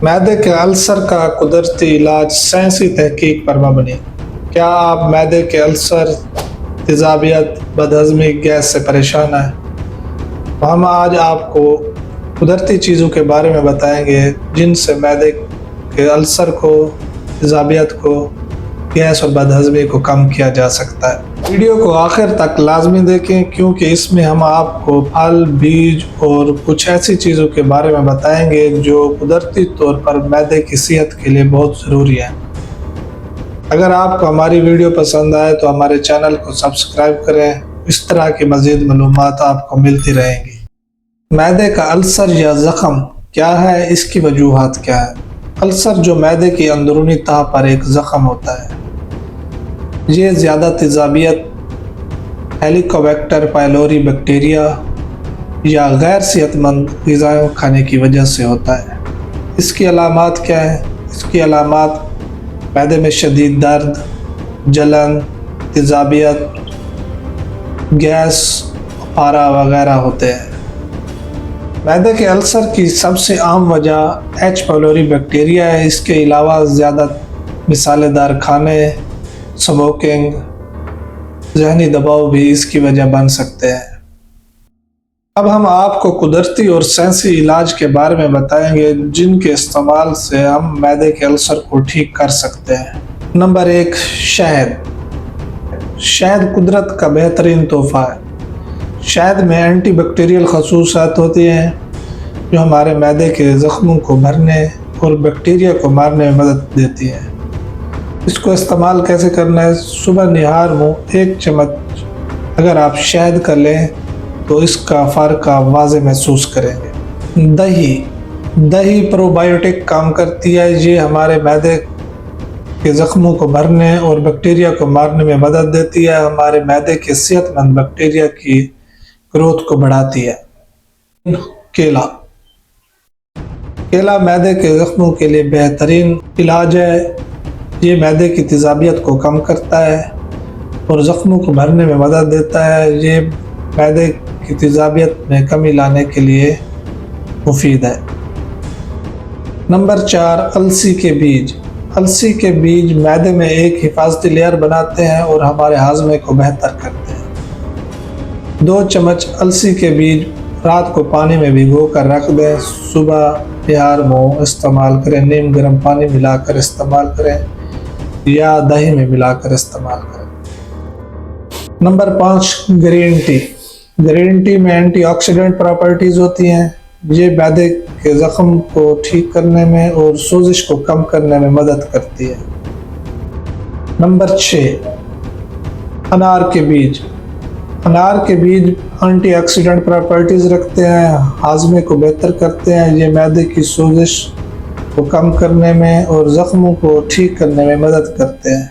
معدے کے السر کا قدرتی علاج سائنسی تحقیق پر مبنی۔ کیا آپ معدے کے السر، تیزابیت، بدہضمی، گیس سے پریشان ہیں؟ ہم آج آپ کو قدرتی چیزوں کے بارے میں بتائیں گے جن سے معدے کے السر کو، تیزابیت کو، گیس اور بدہضمی کو کم کیا جا سکتا ہے۔ ویڈیو کو آخر تک لازمی دیکھیں کیونکہ اس میں ہم آپ کو پھل، بیج اور کچھ ایسی چیزوں کے بارے میں بتائیں گے جو قدرتی طور پر معدے کی صحت کے لیے بہت ضروری ہیں۔ اگر آپ کو ہماری ویڈیو پسند آئے تو ہمارے چینل کو سبسکرائب کریں، اس طرح کی مزید معلومات آپ کو ملتی رہیں گی۔ معدے کا السر یا زخم کیا ہے؟ اس کی وجوہات کیا ہے؟ السر جو معدے کی اندرونی تہہ پر ایک زخم ہوتا ہے، یہ زیادہ تیزابیت، ہیلیکوبیکٹر پائلوری بیکٹیریا یا غیر صحت مند غذائیں کھانے کی وجہ سے ہوتا ہے۔ اس کی علامات کیا ہیں؟ اس کی علامات معدے میں شدید درد، جلن، تیزابیت، گیس، پھارا وغیرہ ہوتے ہیں۔ معدے کے السر کی سب سے عام وجہ ایچ پائلوری بیکٹیریا ہے۔ اس کے علاوہ زیادہ مسالے دار کھانے، اسموکنگ، ذہنی دباؤ بھی اس کی وجہ بن سکتے ہیں۔ اب ہم آپ کو قدرتی اور سائنسی علاج کے بارے میں بتائیں گے جن کے استعمال سے ہم معدے کے السر کو ٹھیک کر سکتے ہیں۔ نمبر 1، شہد۔ شہد قدرت کا بہترین تحفہ ہے۔ شہد میں اینٹی بیکٹیریل خصوصیات ہوتی ہیں جو ہمارے معدے کے زخموں کو بھرنے اور بیکٹیریا کو مارنے میں مدد دیتی ہیں۔ اس کو استعمال کیسے کرنا ہے؟ صبح نہار منہ 1 چمچ اگر آپ شہد کا لیں تو اس کا فرق آپ واضح محسوس کریں گے۔ دہی پرو بایوٹک کام کرتی ہے۔ یہ ہمارے معدے کے زخموں کو بھرنے اور بیکٹیریا کو مارنے میں مدد دیتی ہے، ہمارے معدے کے صحت مند بیکٹیریا کی گروتھ کو بڑھاتی ہے۔ کیلا معدے کے زخموں کے لیے بہترین علاج ہے۔ یہ معدے کی تیزابیت کو کم کرتا ہے اور زخموں کو بھرنے میں مدد دیتا ہے۔ یہ معدے کی تیزابیت میں کمی لانے کے لیے مفید ہے۔ نمبر 4، السی کے بیج۔ السی کے بیج معدے میں ایک حفاظتی لیئر بناتے ہیں اور ہمارے ہاضمے کو بہتر کرتے ہیں۔ 2 چمچ السی کے بیج رات کو پانی میں بھگو کر رکھ دیں، صبح نہار منہ استعمال کریں، نیم گرم پانی ملا کر استعمال کریں یا دہی میں ملا کر استعمال کریں۔ Number 5، green tea. Green tea میں اینٹی آکسیڈنٹ پراپرٹیز ہوتی ہیں۔ یہ معدے کے زخم کو ٹھیک کرنے میں اور سوزش کو کم کرنے میں مدد کرتی ہے۔ نمبر 6، انار کے بیج۔ انار کے بیج اینٹی آکسیڈنٹ پراپرٹیز رکھتے ہیں، ہاضمے کو بہتر کرتے ہیں۔ یہ معدے کی سوزش کو کم کرنے میں اور زخموں کو ٹھیک کرنے میں مدد کرتے ہیں۔